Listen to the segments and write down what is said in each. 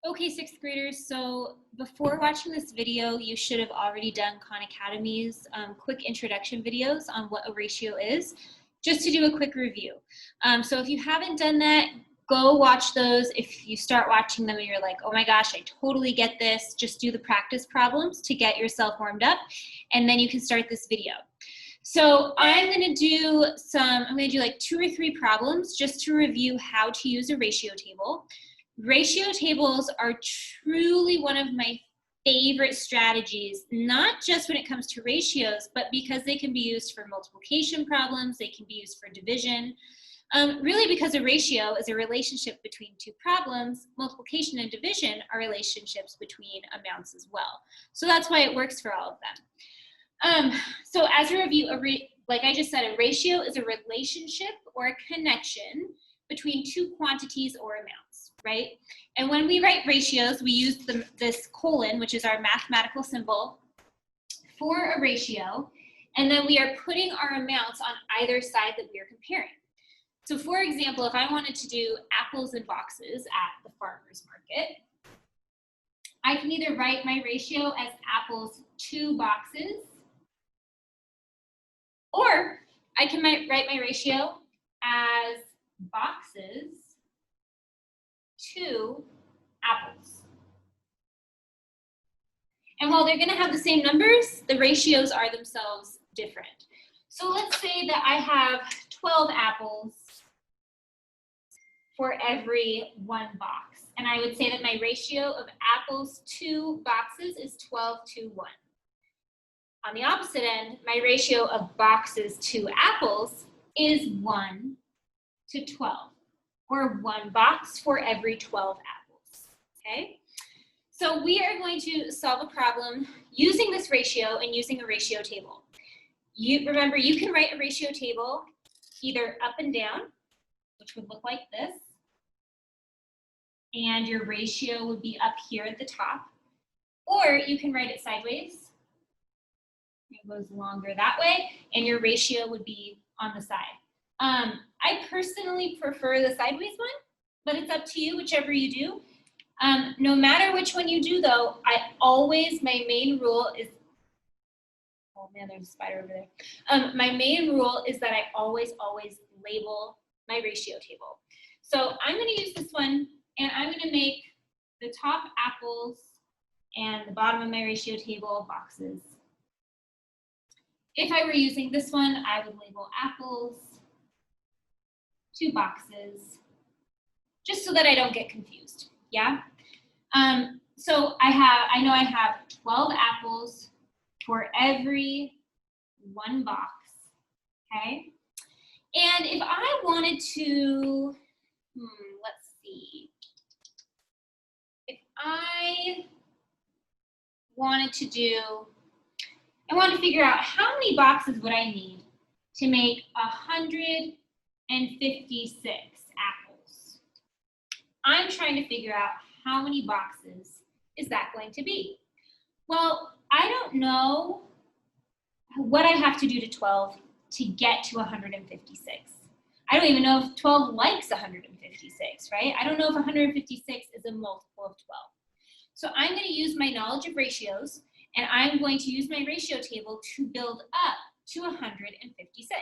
Okay, sixth graders, so before watching this video, you should have already done Khan Academy's quick introduction videos on what a ratio is, just to do a quick review. So if you haven't done that, go watch those. If you start watching them and you're like, oh my gosh, I totally get this, just do the practice problems to get yourself warmed up, and then you can start this video. So I'm gonna do like 2 or 3 problems just to review how to use a ratio table. Ratio tables are truly one of my favorite strategies, not just when it comes to ratios, but because they can be used for multiplication problems, they can be used for division. Really because a ratio is a relationship between 2 problems, multiplication and division are relationships between amounts as well. So that's why it works for all of them. So as a review, like I just said, a ratio is a relationship or a connection between 2 quantities or amounts, right? And when we write ratios, we use this colon, which is our mathematical symbol, for a ratio, and then we are putting our amounts on either side that we are comparing. So for example, if I wanted to do apples in boxes at the farmer's market, I can either write my ratio as apples to boxes, or I can write my ratio as boxes to apples. And while they're going to have the same numbers, the ratios are themselves different. So let's say that I have 12 apples for every 1 box. And I would say that my ratio of apples to boxes is 12 to 1. On the opposite end, my ratio of boxes to apples is 1 to 12, or 1 box for every 12 apples, okay? So we are going to solve a problem using this ratio and using a ratio table. Remember, you can write a ratio table either up and down, which would look like this, and your ratio would be up here at the top, or you can write it sideways. It goes longer that way, and your ratio would be on the side. I personally prefer the sideways one, but it's up to you, whichever you do. No matter which one you do though, my main rule is, oh man, there's a spider over there. My main rule is that I always label my ratio table. So I'm gonna use this one, and I'm gonna make the top apples and the bottom of my ratio table boxes. If I were using this one, I would label apples to boxes, just so that I don't get confused, yeah? So I know I have 12 apples for every 1 box, okay? And if I wanted to, let's see. If I wanted to figure out how many boxes would I need to make 156 apples. I'm trying to figure out how many boxes is that going to be. Well, I don't know what I have to do to 12 to get to 156. I don't even know if 12 likes 156, right? I don't know if 156 is a multiple of 12. So I'm going to use my knowledge of ratios, and I'm going to use my ratio table to build up to 156.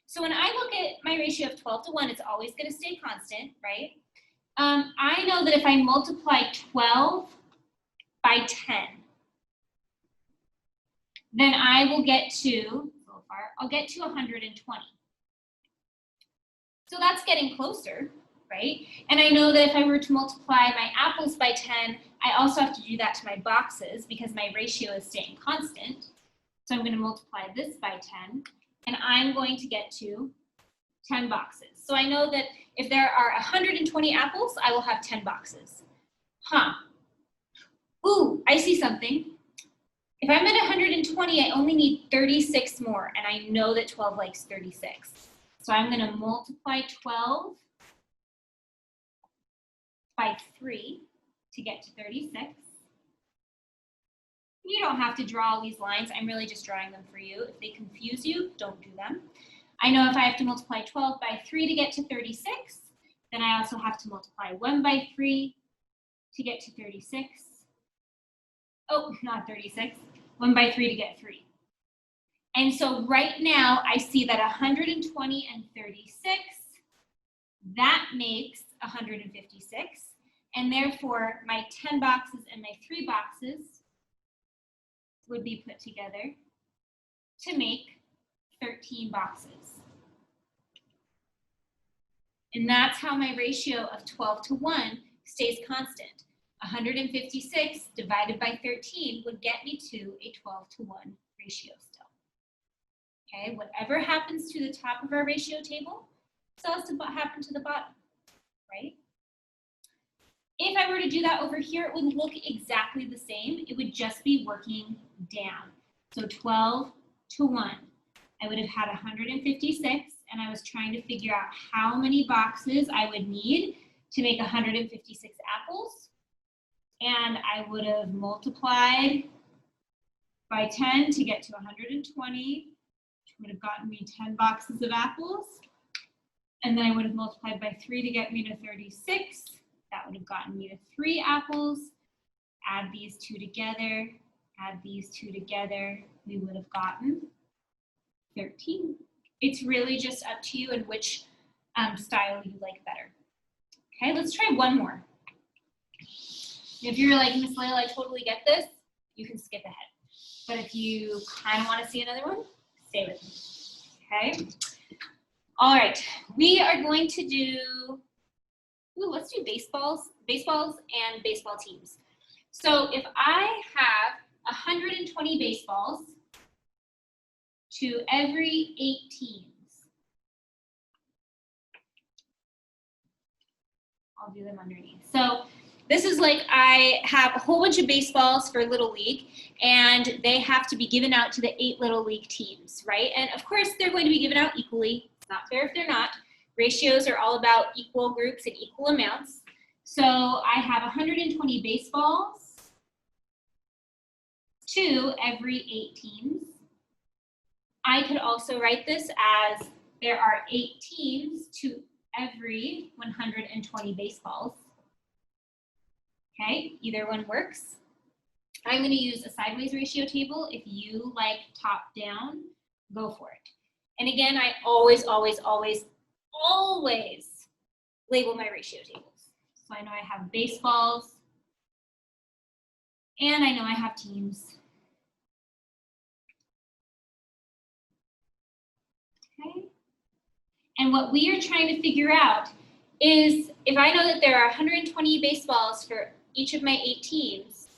So when I look at my ratio of 12 to 1, it's always going to stay constant, right? I know that if I multiply 12 by 10, then I will get to, I'll get to 120. So that's getting closer, right? And I know that if I were to multiply my apples by 10, I also have to do that to my boxes because my ratio is staying constant. So I'm going to multiply this by 10, and I'm going to get to 10 boxes. So I know that if there are 120 apples, I will have 10 boxes. Ooh, I see something. If I'm at 120, I only need 36 more, and I know that 12 likes 36. So I'm going to multiply 12 by 3 to get to 36. You don't have to draw all these lines. I'm really just drawing them for you. If they confuse you, don't do them. I know if I have to multiply 12 by 3 to get to 36, then I also have to multiply 1 by 3 to get to 36. Oh, not 36. 1 by 3 to get 3. And so right now I see that 120 and 36, that makes 156. And therefore my 10 boxes and my 3 boxes would be put together to make 13 boxes. And that's how my ratio of 12 to 1 stays constant. 156 divided by 13 would get me to a 12 to 1 ratio still. Okay, whatever happens to the top of our ratio table still has to happen to the bottom, right? If I were to do that over here, it would look exactly the same. It would just be working down. So 12 to 1. I would have had 156, and I was trying to figure out how many boxes I would need to make 156 apples. And I would have multiplied by 10 to get to 120, which would have gotten me 10 boxes of apples. And then I would have multiplied by 3 to get me to 36. That would have gotten me to 3 apples. Add these two together, add these two together, we would have gotten 13. It's really just up to you and which style you like better. Okay, let's try one more. If you're like, Miss Layla, I totally get this, you can skip ahead. But if you kind of want to see another one, stay with me. Okay. All right, we are going to do, let's do baseballs and baseball teams. So if I have 120 baseballs to every 8 teams, I'll do them underneath. So this is like I have a whole bunch of baseballs for Little League, and they have to be given out to the 8 Little League teams, right? And of course, they're going to be given out equally. It's not fair if they're not. Ratios are all about equal groups and equal amounts. So I have 120 baseballs to every 8 teams. I could also write this as there are 8 teams to every 120 baseballs. Okay, either one works. I'm going to use a sideways ratio table. If you like top down, go for it. And again, I always label my ratio tables. So I know I have baseballs, and I know I have teams. Okay. And what we are trying to figure out is if I know that there are 120 baseballs for each of my 8 teams,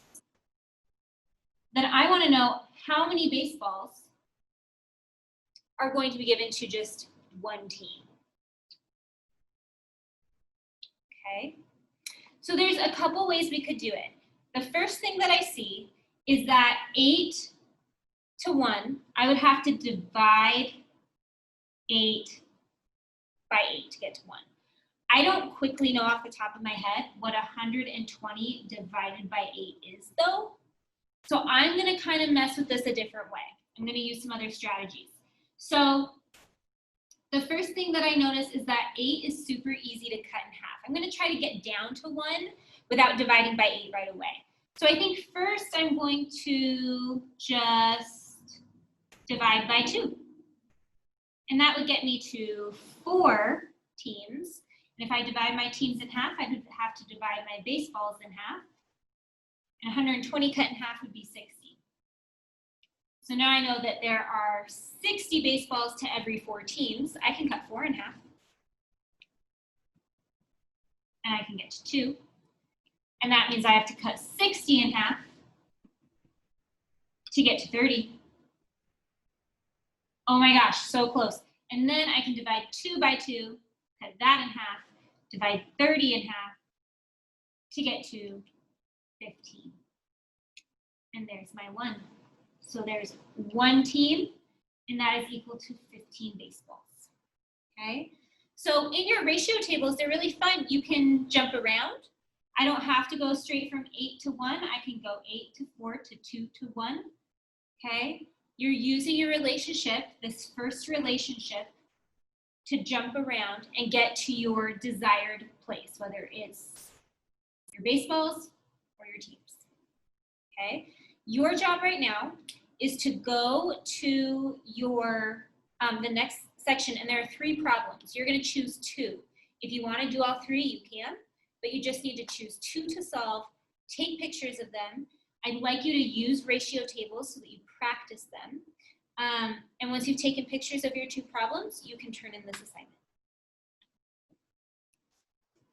then I want to know how many baseballs are going to be given to just one team. Okay, so there's a couple ways we could do it. The first thing that I see is that 8 to 1, I would have to divide 8 by 8 to get to 1. I don't quickly know off the top of my head what 120 divided by 8 is though. So I'm going to kind of mess with this a different way. I'm going to use some other strategies. So the first thing that I notice is that 8 is super easy to cut in half. I'm going to try to get down to 1 without dividing by 8 right away. So I think first I'm going to just divide by 2. And that would get me to 4 teams. And if I divide my teams in half, I would have to divide my baseballs in half. And 120 cut in half would be 60. So now I know that there are 60 baseballs to every 4 teams. I can cut 4 in half. And I can get to 2. And that means I have to cut 60 in half to get to 30. Oh my gosh, so close. And then I can divide 2 by 2, cut that in half, divide 30 in half to get to 15. And there's my 1. So there's 1 team, and that is equal to 15 baseballs. Okay? So in your ratio tables, they're really fun. You can jump around. I don't have to go straight from 8 to 1. I can go 8 to 4 to 2 to 1. Okay? You're using your relationship, this first relationship, to jump around and get to your desired place, whether it's your baseballs or your teams, okay? Your job right now is to go to your, the next section, and there are 3 problems. You're gonna choose 2. If you wanna do all 3, you can, but you just need to choose 2 to solve, take pictures of them. I'd like you to use ratio tables so that you practice them. And once you've taken pictures of your 2 problems, you can turn in this assignment.